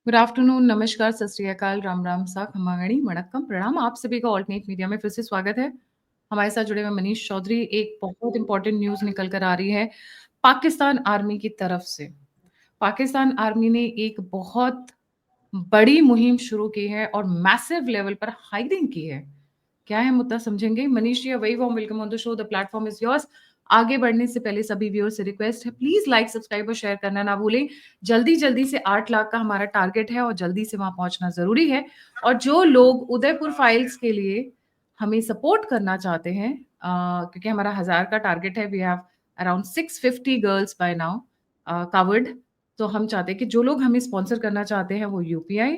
Good afternoon, नमस्कार, सत श्री अकाल, राम राम, सा खमागणी, वणक्कम, प्रणाम। आप सभी का ऑल्टरनेट मीडिया में फिर से स्वागत है। हमारे साथ जुड़े हुए मनीष चौधरी। एक बहुत इंपॉर्टेंट न्यूज़ निकल कर आ रही है पाकिस्तान आर्मी की तरफ से। पाकिस्तान आर्मी ने एक बहुत बड़ी मुहिम शुरू की है और मैसिव लेवल पर हायरिंग की है। क्या है मुद्दा समझेंगे। Manish ji, very warm welcome on the show. The platform is yours. आगे बढ़ने से पहले सभी व्यूअर्स से रिक्वेस्ट है, प्लीज लाइक, सब्सक्राइब और शेयर करना ना भूलें। जल्दी जल्दी से 8 लाख का हमारा टारगेट है और जल्दी से वहां पहुंचना जरूरी है। और जो लोग उदयपुर फाइल्स के लिए हमें सपोर्ट करना चाहते हैं, क्योंकि हमारा 1000 का टारगेट है, we have around 650 girls by now covered. तो हम चाहते हैं कि जो लोग हमें स्पॉन्सर करना चाहते हैं वो यूपीआई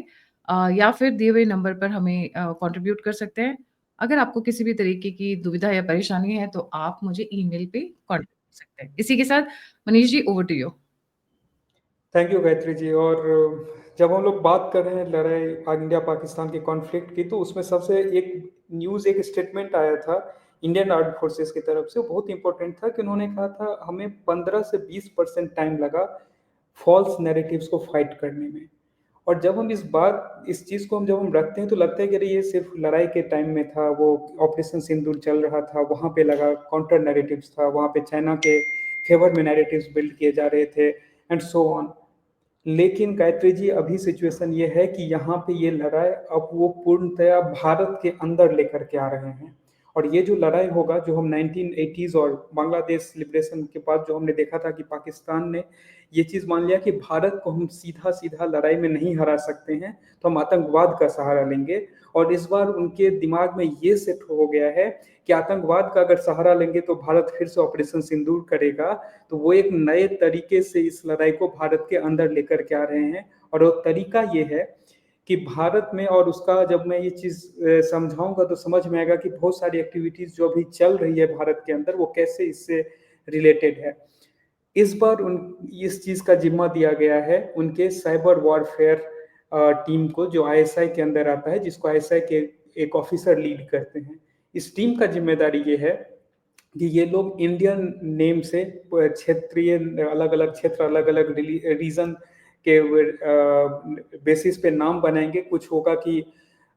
या फिर दिए हुए नंबर पर हमें कंट्रीब्यूट कर सकते हैं। अगर आपको किसी भी तरीके की दुविधा या परेशानी है तो आप मुझे ईमेल पे कांटेक्ट कर सकते हैं। इसी के साथ Manish ji, over to you. Thank you Gayatri ji. और जब हम लोग बात कर रहे हैं लड़ाई इंडिया पाकिस्तान के कॉन्फ्लिक्ट की, तो उसमें सबसे एक न्यूज़, एक स्टेटमेंट आया था इंडियन आर्med फोर्सेस की तरफ से। बहुत इंपॉर्टेंट था कि उन्होंने कहा था हमें 15 से 20% टाइम लगा फॉल्स नैरेटिव्स को फाइट करने में। और जब हम इस चीज़ को जब हम रखते हैं तो लगता है कि अरे ये सिर्फ लड़ाई के टाइम में था, वो ऑपरेशन सिंदूर चल रहा था, वहाँ पे लगा काउंटर नैरेटिव्स था, वहाँ पे चाइना के फेवर में नैरेटिव्स बिल्ड किए जा रहे थे एंड सो ऑन। लेकिन गायत्री जी, अभी सिचुएशन ये है कि यहाँ पे ये लड़ाई अब वो पूर्णतया भारत के अंदर लेकर के आ रहे हैं। और ये जो लड़ाई होगा, जो हम 1980s और बांग्लादेश लिबरेशन के बाद जो हमने देखा था कि पाकिस्तान ने ये चीज़ मान लिया कि भारत को हम सीधा सीधा लड़ाई में नहीं हरा सकते हैं, तो हम आतंकवाद का सहारा लेंगे। और इस बार उनके दिमाग में ये सेट हो गया है कि आतंकवाद का अगर सहारा लेंगे तो भारत फिर से ऑपरेशन सिंदूर करेगा। तो वो एक नए तरीके से इस लड़ाई को भारत के अंदर लेकर के आ रहे हैं। और वो तरीका ये है कि भारत में, और उसका जब मैं ये चीज़ समझाऊंगा तो समझ में आएगा कि बहुत सारी एक्टिविटीज़ जो अभी चल रही है भारत के अंदर, वो कैसे इससे रिलेटेड है। इस बार उन इस चीज़ का जिम्मा दिया गया है उनके साइबर वॉरफेयर टीम को, जो आईएसआई के अंदर आता है, जिसको आईएसआई के एक ऑफिसर लीड करते हैं। इस टीम का जिम्मेदारी ये है कि ये लोग इंडियन नेम से क्षेत्रीय, अलग अलग क्षेत्र, अलग अलग रीजन के बेसिस पे नाम बनाएंगे। कुछ होगा कि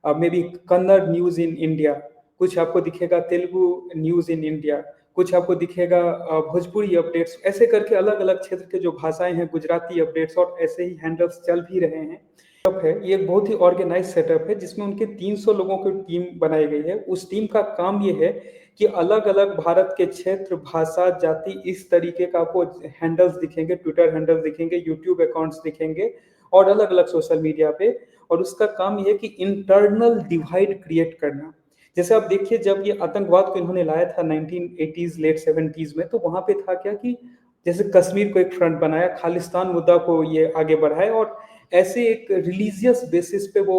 may be Kannada news in India, कुछ आपको दिखेगा तेलुगु न्यूज़ इन इंडिया, कुछ आपको दिखेगा भोजपुरी अपडेट्स। ऐसे करके अलग अलग क्षेत्र के जो भाषाएं हैं, गुजराती अपडेट्स, और ऐसे ही हैंडल्स चल भी रहे हैं। है ये एक बहुत ही ऑर्गेनाइज सेटअप है, जिसमें उनके 300 लोगों की टीम बनाई गई है। उस टीम का काम ये है कि अलग अलग भारत के क्षेत्र, भाषा, जाति, इस तरीके का आपको हैंडल्स दिखेंगे, ट्विटर हैंडल्स दिखेंगे, यूट्यूब अकाउंट्स दिखेंगे, और अलग अलग सोशल मीडिया पे। और उसका काम ये है कि इंटरनल डिवाइड क्रिएट करना। जैसे आप देखिए, जब ये आतंकवाद को इन्होंने लाया था 1980s लेट 70s में, तो वहां पे था क्या कि जैसे कश्मीर को एक फ्रंट बनाया, खालिस्तान मुद्दा को ये आगे बढ़ाया, और ऐसे एक रिलीजियस बेसिस पे वो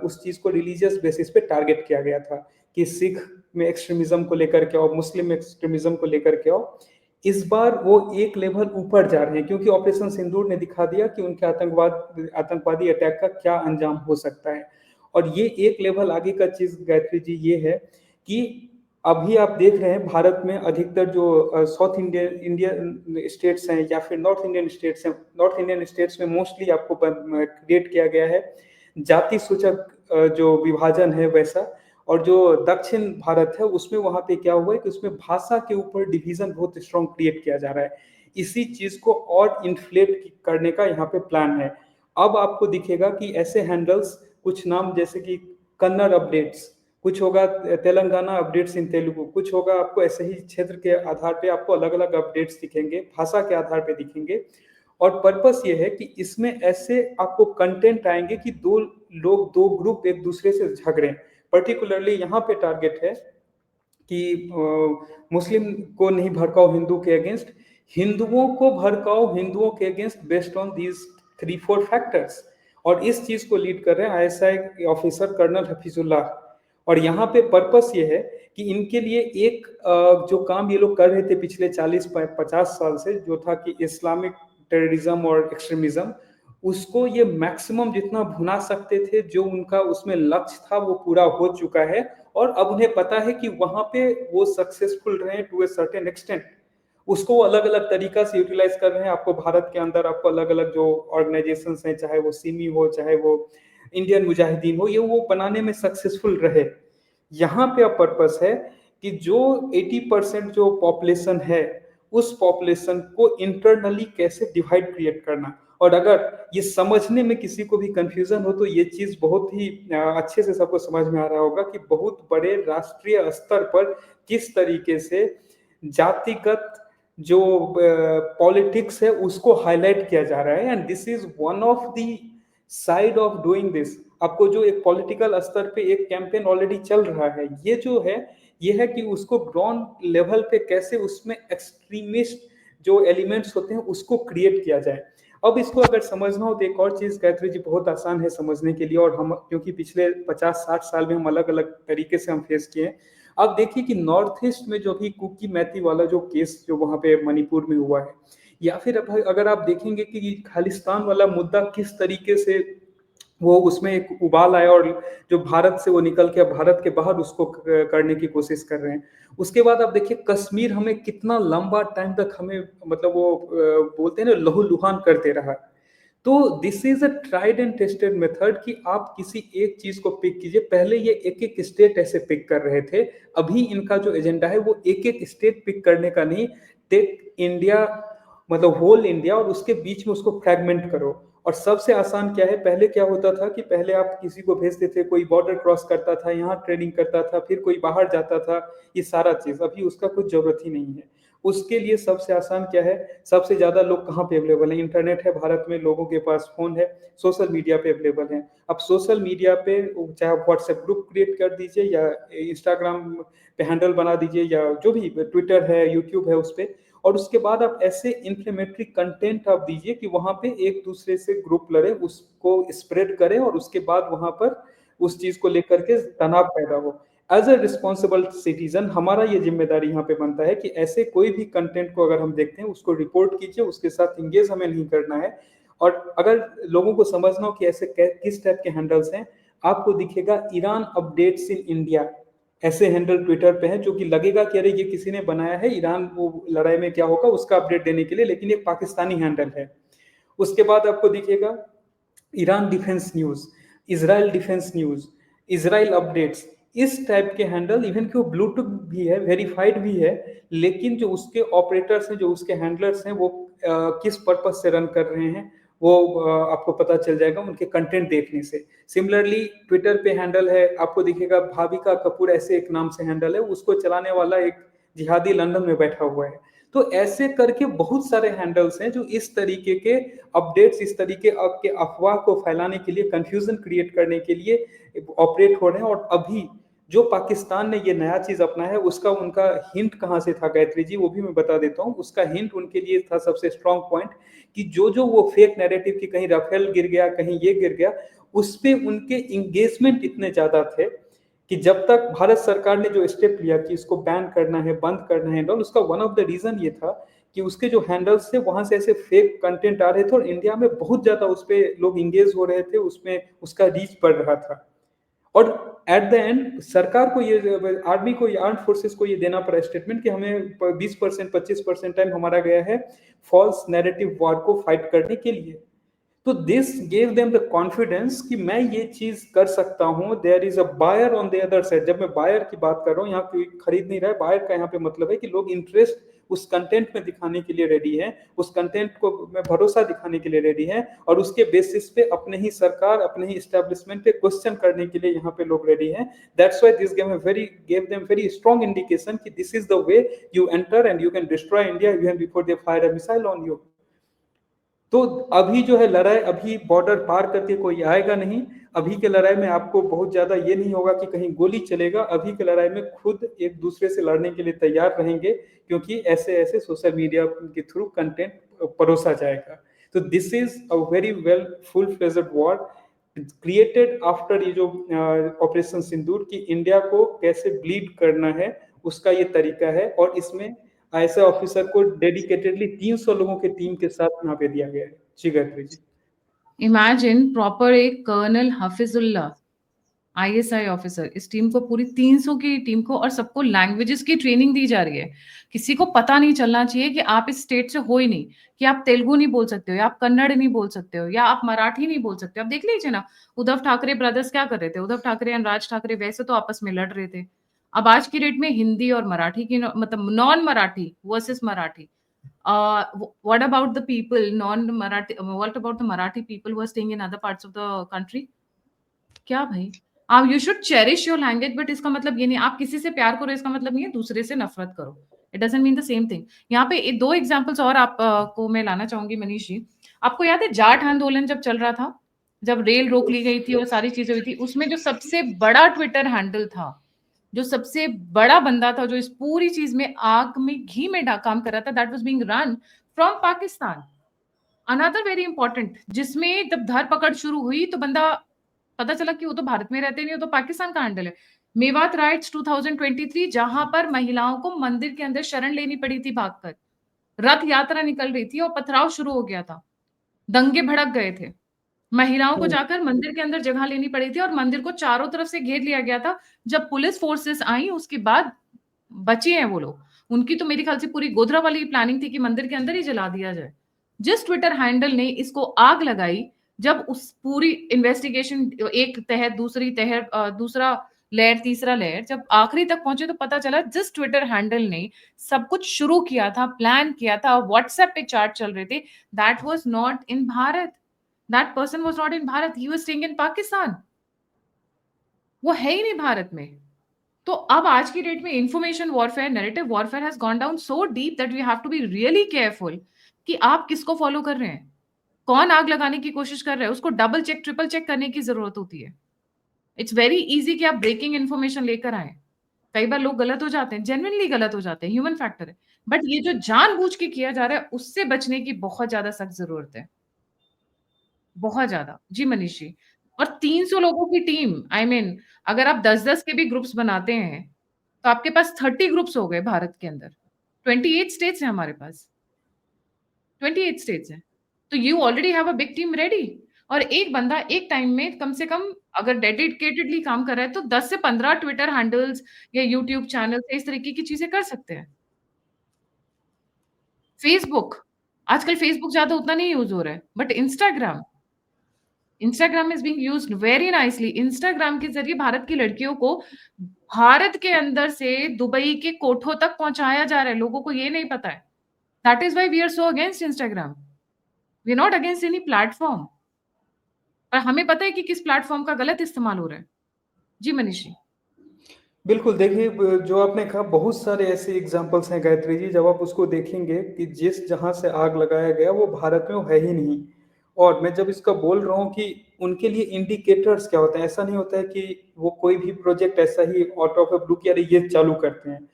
उस चीज को रिलीजियस बेसिस पे टारगेट किया गया था कि सिख में एक्सट्रीमिज्म को लेकर के आओ, मुस्लिम एक्सट्रीमिज्म को लेकर के आओ। इस बार वो एक लेवल ऊपर जा रहे हैं, क्योंकि ऑपरेशन सिंदूर ने दिखा दिया कि उनके आतंकवादी अटैक का क्या अंजाम हो सकता है। और ये एक लेवल आगे का चीज गायत्री जी ये है कि अभी आप देख रहे हैं भारत में अधिकतर जो साउथ इंडियन इंडियन स्टेट्स हैं या फिर नॉर्थ इंडियन स्टेट्स हैं, नॉर्थ इंडियन स्टेट्स में मोस्टली आपको क्रिएट किया गया है जाति सूचक जो विभाजन है वैसा। और जो दक्षिण भारत है उसमें, वहां पे क्या हुआ है कि उसमें भाषा के ऊपर डिवीजन बहुत स्ट्रॉन्ग क्रिएट किया जा रहा है। इसी चीज को और इन्फ्लेट करने का यहाँ पे प्लान है। अब आपको दिखेगा कि ऐसे हैंडल्स, कुछ नाम जैसे कि कन्नड़ अपडेट्स, कुछ होगा तेलंगाना अपडेट्स इन तेलुगु, कुछ होगा आपको ऐसे ही क्षेत्र के आधार पे आपको अलग अलग अपडेट्स दिखेंगे, भाषा के आधार पे दिखेंगे। और पर्पस ये है कि इसमें ऐसे आपको कंटेंट आएंगे कि दो लोग, दो ग्रुप एक दूसरे से झगड़े। पर्टिकुलरली यहाँ पे टारगेट है कि मुस्लिम को नहीं भड़काओ हिंदू के अगेंस्ट, हिंदुओं को भड़काओ हिंदुओं के against, based on these 3-4 factors. और इस चीज को लीड कर रहे हैं आईएसआई ऑफिसर कर्नल हफीजुल्लाह। और यहाँ पे पर्पस ये है कि इनके लिए एक जो काम ये लोग कर रहे थे पिछले 40-50 साल से, जो था कि इस्लामिक टेररिज्म और एक्सट्रीमिज्म, उसको ये मैक्सिमम जितना भुना सकते थे, जो उनका उसमें लक्ष्य था वो पूरा हो चुका है। और अब उन्हें पता है कि वहां पे वो सक्सेसफुल रहे टू ए सर्टेन एक्सटेंट। उसको अलग-अलग तरीका से यूटिलाइज़ कर रहे हैं। आपको भारत के अंदर आपको अलग-अलग जो ऑर्गनाइज़ेशंस हैं, चाहे वो सिमी हो, चाहे वो इंडियन मुजाहिदीन हो, ये वो बनाने में सक्सेसफुल रहे। यहाँ पे अब पर्पस है कि जो 80% जो पॉपुलेशन है, उस पॉपुलेशन को इंटरनली कैसे डिवाइड क्रिएट करना। और अगर ये समझने में किसी को भी कन्फ्यूज़न हो, तो ये चीज़ बहुत ही अच्छे से सबको समझ में आ रहा होगा कि बहुत बड़े राष्ट्रीय स्तर पर किस तरीके से जातिगत जो पॉलिटिक्स है उसको हाईलाइट किया जा रहा है, and this is one of the side of doing this. आपको जो एक पॉलिटिकल स्तर पे एक कैंपेन ऑलरेडी चल रहा है, ये जो है ये है कि उसको ग्राउंड लेवल पे कैसे उसमें एक्सट्रीमिस्ट जो एलिमेंट्स होते हैं उसको क्रिएट किया जाए। अब इसको अगर समझना हो तो एक और चीज गायत्री जी बहुत आसान है समझने के लिए, और हम क्योंकि पिछले 50-60 साल में हम अलग अलग तरीके से हम फेस किए हैं। आप देखिए कि नॉर्थ ईस्ट में जो भी कुकी मैती वाला जो केस जो वहां पे मणिपुर में हुआ है, या फिर अगर आप देखेंगे कि खालिस्तान वाला मुद्दा किस तरीके से वो उसमें एक उबाल आया, और जो भारत से वो निकल के भारत के बाहर उसको करने की कोशिश कर रहे हैं। उसके बाद आप देखिए कश्मीर हमें कितना लंबा टाइम तक हमें मतलब वो बोलते हैं ना लहूलुहान करते रहा। तो this is a tried and tested method कि आप किसी एक चीज को पिक कीजिए। पहले ये एक एक स्टेट ऐसे पिक कर रहे थे, अभी इनका जो एजेंडा है वो एक एक स्टेट पिक करने का नहीं, टेक इंडिया मतलब होल इंडिया और उसके बीच में उसको फ्रैगमेंट करो। और सबसे आसान क्या है, पहले क्या होता था कि पहले आप किसी को भेजते थे, कोई बॉर्डर क्रॉस करता था, यहाँ ट्रेडिंग करता था, फिर कोई बाहर जाता था, ये सारा चीज अभी उसका कुछ जरूरत ही नहीं है। उसके लिए सबसे आसान क्या है, सबसे ज्यादा लोग कहाँ पे अवेलेबल है, इंटरनेट है भारत में, लोगों के पास फोन है, सोशल मीडिया पे अवेलेबल है। अब सोशल मीडिया पे चाहे व्हाट्सएप ग्रुप क्रिएट कर दीजिए या इंस्टाग्राम पे हैंडल बना दीजिए या जो भी ट्विटर है, यूट्यूब है उस पर, और उसके बाद आप ऐसे इंफ्लेमेटरी कंटेंट आप दीजिए कि वहां पे एक दूसरे से ग्रुप लड़े, उसको स्प्रेड करें, और उसके बाद वहां पर उस चीज को लेकर के तनाव पैदा हो। एज ए रिस्पॉन्सिबल सिटीजन हमारा ये जिम्मेदारी यहाँ पे बनता है कि ऐसे कोई भी कंटेंट को अगर हम देखते हैं उसको रिपोर्ट कीजिए, उसके साथ इंगेज हमें नहीं करना है। और अगर लोगों को समझना हो कि ऐसे किस टाइप के हैंडल्स हैं, आपको दिखेगा ईरान अपडेट्स इन इंडिया, ऐसे हैंडल ट्विटर पे हैं जो कि लगेगा कि अरे ये किसी ने बनाया है ईरान वो लड़ाई में क्या होगा उसका अपडेट देने के लिए, लेकिन ये पाकिस्तानी हैंडल है। उसके बाद आपको दिखेगा Iran defence news, Israel defence news, Israel updates, इस टाइप के हैंडल, इवन कि वो ब्लूटूथ भी है, वेरीफाइड भी है, लेकिन जो उसके ऑपरेटर्स हैं, जो उसके हैंडलर्स हैं, वो किस पर्पज से रन कर रहे हैं वो आपको पता चल जाएगा उनके कंटेंट देखने से। सिमिलरली ट्विटर पे हैंडल है, आपको दिखेगा भाविका कपूर ऐसे एक नाम से हैंडल है, उसको चलाने वाला एक जिहादी लंदन में बैठा हुआ है। तो ऐसे करके बहुत सारे हैंडल्स हैं जो इस तरीके के अपडेट्स, इस तरीके के अफवाह को फैलाने के लिए, कंफ्यूजन क्रिएट करने के लिए ऑपरेट हो रहे हैं। और अभी जो पाकिस्तान ने ये नया चीज अपनाया है उसका उनका हिंट कहाँ से था गायत्री जी, वो भी मैं बता देता हूँ। उसका हिंट उनके लिए था सबसे स्ट्रॉन्ग पॉइंट कि जो जो वो फेक नैरेटिव की कहीं राफेल गिर गया, कहीं ये गिर गया, उस पे उनके इंगेजमेंट इतने ज्यादा थे कि जब तक भारत सरकार ने जो स्टेप लिया कि इसको बैन करना है, बंद करना है, और उसका वन ऑफ द रीजन ये था कि उसके जो हैंडल्स थे वहां से ऐसे फेक कंटेंट आ रहे थे और इंडिया में बहुत ज्यादा उस पर लोग इंगेज हो रहे थे, उसमें उसका रीच बढ़ रहा था। और एट द एंड सरकार को ये, आर्मी को, आर्म फोर्सेस को ये देना पड़ा स्टेटमेंट कि हमें 20% 25% टाइम हमारा गया है फॉल्स नैरेटिव वॉर को फाइट करने के लिए। तो this gave them the confidence कि मैं ये चीज कर सकता हूं, there is a buyer on the other side. जब मैं बायर की बात कर रहा हूँ, यहाँ कोई खरीद नहीं रहा है, बायर का यहाँ पे मतलब है कि लोग इंटरेस्ट उस कंटेंट में दिखाने के लिए रेडी हैं, उस कंटेंट को में भरोसा दिखाने के लिए रेडी हैं, और उसके बेसिस पे अपने ही सरकार, अपने ही एस्टेब्लिशमेंट पे क्वेश्चन करने के लिए यहाँ पे लोग रेडी हैं। That's why this gave them very strong indication कि this is the way you enter and you can destroy India even before they fire a missile on you. तो अभी जो है लड़ाई, अभी बॉर्डर पार करके कोई आएगा नहीं। अभी के लड़ाई में आपको बहुत ज्यादा ये नहीं होगा कि कहीं गोली चलेगा, अभी के लड़ाई में खुद एक दूसरे से लड़ने के लिए तैयार रहेंगे, क्योंकि ऐसे ऐसे सोशल मीडिया के थ्रू कंटेंट परोसा जाएगा। तो this is a very well full fledged war created after ये जो ऑपरेशन सिंदूर, की इंडिया को कैसे ब्लीड करना है उसका ये तरीका है। और इसमें ऐसे ऑफिसर को डेडिकेटेडली 300 लोगों के टीम के साथ यहाँ पे दिया गया है। जी गायत्री जी। इमेजिन प्रॉपर एक कर्नल हफिजुल्ला आईएसआई ऑफिसर, इस टीम को पूरी 300 की टीम को और सबको लैंग्वेजेस की ट्रेनिंग दी जा रही है। किसी को पता नहीं चलना चाहिए कि आप इस स्टेट से हो ही नहीं, कि आप तेलुगु नहीं बोल सकते हो या आप कन्नड़ नहीं बोल सकते हो या आप मराठी नहीं बोल सकते हो। आप देख लीजिए ना, उद्धव ठाकरे ब्रदर्स क्या कर रहे थे? उद्धव ठाकरे एंड राज ठाकरे वैसे तो आपस में लड़ रहे थे। अब आज की डेट में हिंदी और मराठी की मतलब non Marathi versus Marathi. What about the people non-Marathi? What about the Marathi people who are staying in other parts of the country? क्या भाई? आप you should cherish your language but इसका मतलब ये नहीं आप किसी से प्यार करो इसका मतलब नहीं है दूसरे से नफरत करो। It doesn't mean the same thing. यहाँ पे 2 एग्जांपल्स और आप को मैं लाना चाहूँगी मनीष जी। आपको याद है जाट आंदोलन जब चल रहा था? जब रेल रोक ली गई थी और सारी चीज़ें हुई थी, उसमें जो सबसे बड़ा ट्विटर हैंडल था, जो सबसे बड़ा बंदा था, जो इस पूरी चीज़ में आग में घी में डा काम कर रहा था, that was being run from Pakistan. Another very important जिसमें जब धर-पकड़ शुरू हुई तो बंदा पता चला कि वो तो भारत में रहते नहीं, वो तो पाकिस्तान का हैंडल है। मेवात राइट्स 2023 जहाँ पर महिलाओं को मंदिर के अंदर शरण लेनी पड़ी थी भागकर। रथ यात्रा निकल रही थी और पथराव शुरू हो गया था। दंगे भड़क गए थे। महिलाओं को हुँ। जाकर मंदिर के अंदर जगह लेनी पड़ी थी और मंदिर को चारों तरफ से घेर लिया गया था। जब पुलिस फोर्सेस आई उसके बाद बचे हैं वो लोग। उनकी तो मेरे ख्याल से पूरी गोधरा वाली प्लानिंग थी कि मंदिर के अंदर ही जला दिया जाए। जिस ट्विटर हैंडल ने इसको आग लगाई, जब उस पूरी इन्वेस्टिगेशन एक तह, दूसरी तह दूसरा लेयर, तीसरा लेयर जब आखिरी तक पहुंचे तो पता चला जिस ट्विटर हैंडल ने सब कुछ शुरू किया था, प्लान किया था, व्हाट्सएप पे चैट चल रहे थे, that was not in Bharat. That person was not in Bharat, he was staying in Pakistan. वो है ही नहीं भारत में। तो अब आज की डेट में information warfare, narrative warfare has gone down so deep that we have to be really careful कि आप किसको फॉलो कर रहे हैं। कौन आग लगाने की कोशिश कर रहा है, उसको डबल चेक, ट्रिपल चेक करने की ज़रूरत होती है। इट्स वेरी ईज़ी कि आप ब्रेकिंग इन्फॉर्मेशन लेकर आएँ। कई बार लोग गलत हो जाते हैं, जेनुइनली गलत हो जाते हैं, ह्यूमन फैक्टर है। बट ये जो जानबूझ के किया जा रहा है, उससे बचने की बहुत ज़्यादा सख्त ज़रूरत है। बहुत ज़्यादा। जी, मनीष जी। और 300 लोगों की टीम, आई मीन अगर आप 10-10 के भी ग्रुप्स बनाते हैं, तो आपके पास 30 ग्रुप्स हो गए भारत के अंदर। 28 स्टेट्स हैं हमारे पास, 28 स्टेट्स हैं। तो you already have a big team ready और एक बंदा एक टाइम में कम से कम अगर डेडिकेटेडली काम कर रहा है, तो 10 से 15 ट्विटर हैंडल्स या यूट्यूब चैनल्स इस तरीके की चीज़ें कर सकते हैं। फेसबुक, आजकल फेसबुक ज़्यादा उतना नहीं यूज़ हो रहा है, but Instagram is being used very nicely. Instagram के ज़रिए भारत की लड़कियों को भारत के अंदर से दुबई के कोठों तक पहुँचाया जा रहा है, लोगों को ये नहीं पता है। That is why we are so against Instagram. We are not against any platform, पर हमें पता है कि किस प्लेटफ़ॉर्म का गलत इस्तेमाल हो रहा है। जी, मनीष जी। बिल्कुल, देखिए ब जो आपने कहा बहुत सारे ऐसे एग्ज़ाम्पल्स हैं गायत्री जी, जब आप उसको देखेंगे कि जिस जहाँ से आग लगाया गया वो भारत में वो है ही नहीं। और मैं जब इसका बोल रहा हूँ कि उनके लिए इंडिकेटर्स क्या होते हैं, ऐसा नहीं होता है कि वो कोई भी प्रोजेक्ट ऐसा ही आउट ऑफ अ ब्लू कि अरे ये चालू करते हैं।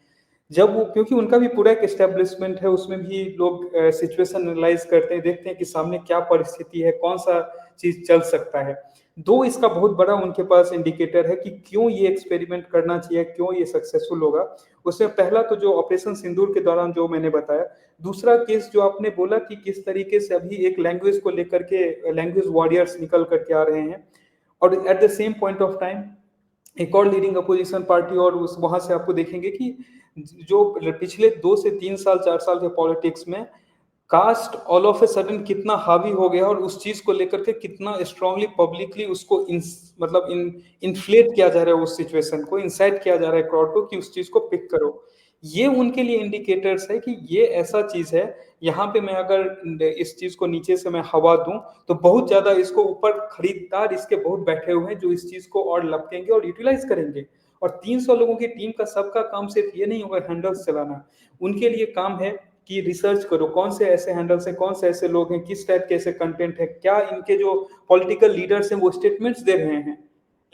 जब वो क्योंकि उनका भी पूरा एक एस्टेब्लिशमेंट है, उसमें भी लोग सिचुएशन एनालाइज़ करते हैं, देखते हैं कि सामने क्या परिस्थिति है, कौन-सा चीज़ चल सकता है। 2 इसका बहुत बड़ा उनके पास इंडिकेटर है कि क्यों ये एक्सपेरिमेंट करना चाहिए, क्यों ये सक्सेसफुल होगा। उसमें पहला तो जो ऑपरेशन सिंदूर के दौरान जो मैंने बताया, दूसरा केस जो आपने बोला कि किस तरीके से अभी एक लैंग्वेज को लेकर के लैंग्वेज वॉरियर्स निकल कर के आ रहे हैं और at the same point of time एक और लीडिंग अपोजिशन पार्टी और उस वहाँ से आपको देखेंगे कि जो पिछले 2 से 3 साल, 4 साल के पॉलिटिक्स में caste all of a sudden कितना हावी हो गया और उस चीज़ को लेकर के कितना स्ट्रांगली पब्लिकली उसको मतलब इन्फ्लेट किया जा रहा है उस सिचुएशन को, इंसाइट किया जा रहा है क्राउड को कि उस चीज़ को पिक करो। ये उनके लिए इंडिकेटर्स है कि ये ऐसा चीज़ है, यहाँ पे मैं अगर इस चीज़ को नीचे से मैं हवा दूँ, तो बहुत ज़्यादा इसको ऊपर खरीदार इसके बहुत बैठे हुए हैं, जो इस चीज़ को और लपकेंगे और यूटिलाइज़ करेंगे। और 300 लोगों की टीम का सबका काम सिर्फ ये नहीं होगा हैंडल्स चलाना। उनके लिए काम है कि रिसर्च करो, कौन से ऐसे हैंडल्स हैं, कौन से ऐसे लोग हैं, किस टाइप के ऐसे कंटेंट है, क्या इनके जो पॉलिटिकल लीडर्स हैं वो स्टेटमेंट्स दे रहे हैं।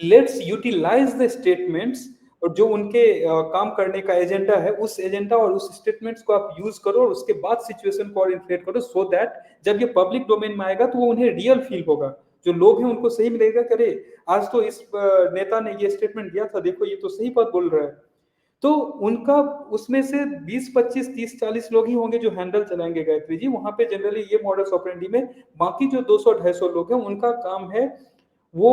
लेट्स यूटिलाइज द स्टेटमेंट्स और जो उनके काम करने का एजेंडा है उस एजेंडा और उस स्टेटमेंट्स को आप यूज करो और उसके बाद सिचुएशन को और इन्फ्लेट करो सो दैट जब ये पब्लिक डोमेन में आएगा तो वो उन्हें रियल फील होगा। जो लोग हैं उनको सही मिलेगा कि अरे आज तो इस नेता ने ये स्टेटमेंट दिया था, देखो ये तो सही बात बोल रहा है। तो उनका उसमें से 20, 25, 30, 40 लोग ही होंगे जो हैंडल चलाएँगे गायत्री जी, वहाँ पे जनरली ये मॉडस ऑपरेंडी में बाकी जो 200, 250 लोग हैं उनका काम है वो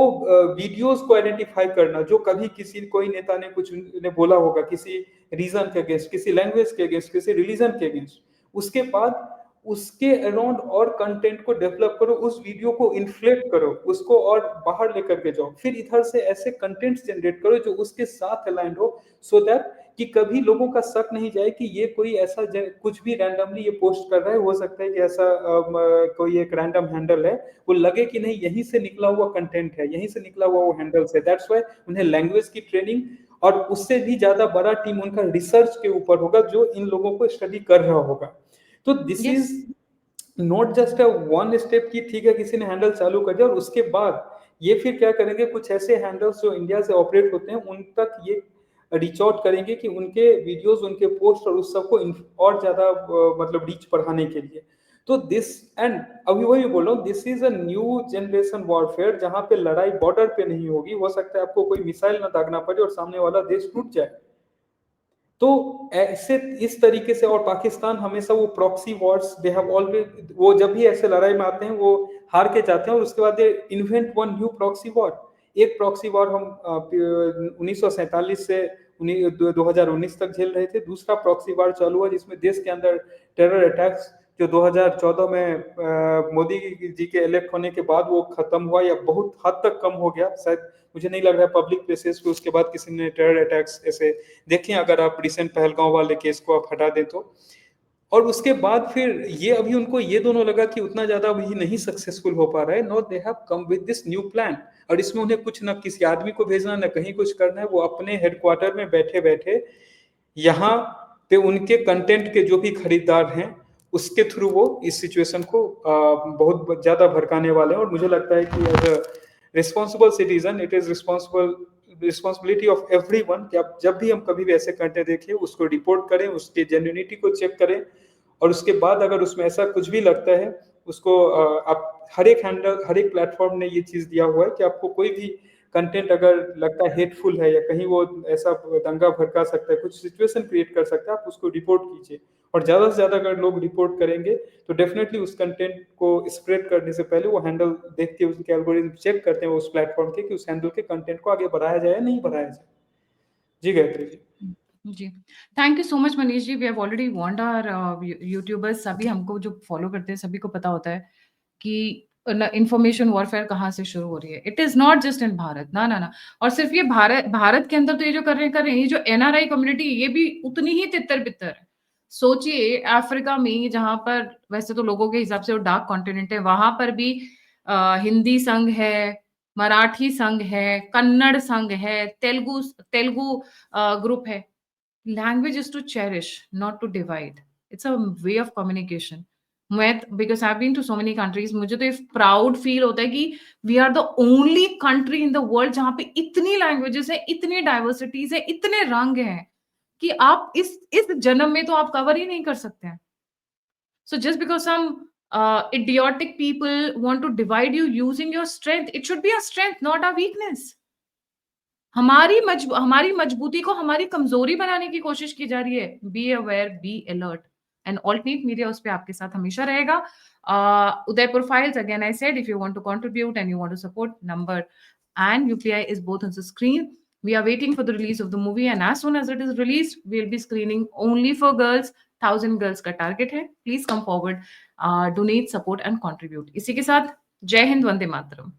वीडियोस को आइडेंटिफाई करना जो कभी किसी कोई नेता ने कुछ ने बोला होगा किसी रीजन के अगेंस्ट, किसी लैंग्वेज के अगेंस्ट, किसी रिलीजन के अगेंस्ट, उसके बाद उसके अराउंड और कंटेंट को डेवलप करो, उस वीडियो को इन्फ्लेट करो, उसको और बाहर लेकर के जाओ, फिर इधर से ऐसे कंटेंट्स जनरेट करो जो उसके साथ अलाइन हो, सो दैट कि कभी लोगों का शक नहीं जाए कि ये कोई ऐसा कुछ भी रैंडमली ये पोस्ट कर रहा है। हो सकता है कि ऐसा कोई एक रैंडम हैंडल है, वो लगे कि नहीं यहीं से निकला हुआ कंटेंट है, यहीं से निकला हुआ वो हैंडल्स है। दैट्स वाई उन्हें लैंग्वेज की ट्रेनिंग और उससे भी ज्यादा बड़ा टीम उनका रिसर्च के ऊपर होगा जो इन लोगों को स्टडी कर रहा होगा। तो this yes, is not just a one step की ठीक है किसी ने हैंडल चालू कर दिया और उसके बाद ये फिर क्या करेंगे, कुछ ऐसे हैंडल्स जो इंडिया से ऑपरेट होते हैं उन तक ये रीच आउट करेंगे कि उनके वीडियोस, उनके पोस्ट और उस सबको और ज्यादा मतलब रीच बढ़ाने के लिए। तो दिस एंड अभी वही बोल रहा हूँ, this is a new generation warfare जहां पे लड़ाई बॉर्डर पे नहीं होगी। हो सकता है आपको कोई मिसाइल ना दागना पड़े और सामने वाला देश टूट जाए। तो ऐसे इस तरीके से, और पाकिस्तान हमेशा वो proxy Wars they have always, वो जब भी ऐसे लड़ाई में आते हैं वो हार के जाते हैं और उसके बाद they invent one new proxy war. एक प्रॉक्सी वॉर हम 1947 से 2019 तक झेल रहे थे, दूसरा प्रॉक्सी वॉर चालू हुआ जिसमें देश के अंदर टेरर अटैक्स जो 2014 में मोदी जी के इलेक्ट होने के बाद वो खत्म हुआ या बहुत हद तक कम हो गया शायद। मुझे नहीं लग रहा है पब्लिक प्लेसेस पे उसके बाद किसी ने टेरर अटैक्स ऐसे देखें, अगर आप रिसेंट पहलगांव वाले केस को आप हटा दें तो। और उसके बाद फिर ये अभी उनको ये दोनों लगा कि उतना ज्यादा अभी नहीं सक्सेसफुल हो पा रहा है, no they have come with this new plan. और इसमें उन्हें कुछ ना किसी आदमी को भेजना ना कहीं कुछ करना है, वो अपने हेडक्वार्टर में बैठे बैठे यहाँ पे उनके कंटेंट के जो भी खरीदार हैं उसके थ्रू वो इस सिचुएशन को बहुत ज्यादा भड़काने वाले हैं। और मुझे लगता है कि as a responsible citizen it is responsibility of everyone कि आप जब भी हम कभी भी ऐसे कंटेंट देखें उसको रिपोर्ट करें, उसके जेन्युइनिटी को चेक करें, और उसके बाद अगर उसमें ऐसा कुछ भी लगता है उसको आप हर एक हैंडल, हर एक प्लेटफॉर्म ने ये चीज दिया हुआ है कि आपको कोई भी कंटेंट अगर लगता है हेटफुल है या कहीं वो ऐसा दंगा भड़का सकता है, कुछ सिचुएशन क्रिएट कर सकता है, आप उसको रिपोर्ट कीजिए। और ज्यादा से ज्यादा अगर लोग रिपोर्ट करेंगे तो डेफिनेटली उस कंटेंट को स्प्रेड करने से पहले वो हैंडल देख के उसके एल्गोरिथम चेक करते हैं उस प्लेटफॉर्म के कि उस हैंडल के कंटेंट को आगे बढ़ाया जाए या नहीं बढ़ाया जाए। जी गायत्री जी। जी। Thank you so much Manish ji. We have already warned our YouTubers, सभी हमको जो फॉलो करते हैं सभी को पता होता है कि इंफॉर्मेशन वॉरफेयर कहाँ से शुरू हो रही है। It is not just in Bharat, ना ना ना। और सिर्फ ये भारत के अंदर तो ये जो कर रहे हैं, ये जो एनआरआई कम्युनिटी, ये भी उतनी ही तितर बितर है। सोचिए अफ्रीका में, जहां पर वैसे तो लोगों के हिसाब से वो डार्क कॉन्टिनेंट है, वहां पर भी हिंदी संघ है, मराठी संघ है, कन्नड़ संघ है, तेलुगु तेलुगु ग्रुप है। Language is to cherish, not to divide. It's a way of communication. मैं, because I've been to so many countries, मुझे तो ये प्राउड फील होता है कि we are the only country in the world जहाँ पे इतनी लैंग्वेजेस है, इतनी डाइवर्सिटीज है, इतने रंग हैं कि आप इस जन्म में तो आप कवर ही नहीं कर सकते हैं। So just because some idiotic people want to divide you using your strength, it should be a strength, not a weakness. हमारी मजबूती को हमारी कमजोरी बनाने की कोशिश की जा रही है। Be aware, be alert. And alternate media उस पे आपके साथ हमेशा रहेगा। Udaipur files, again I said, if you want to contribute and you want to support, number and UPI is both on the screen. We are waiting for the release of the movie, and as soon as it is released, we'll be screening only for girls. 1000 girls का target है। Please come forward, donate, support and contribute. इसी के साथ जय हिंद, वंदे मातरम।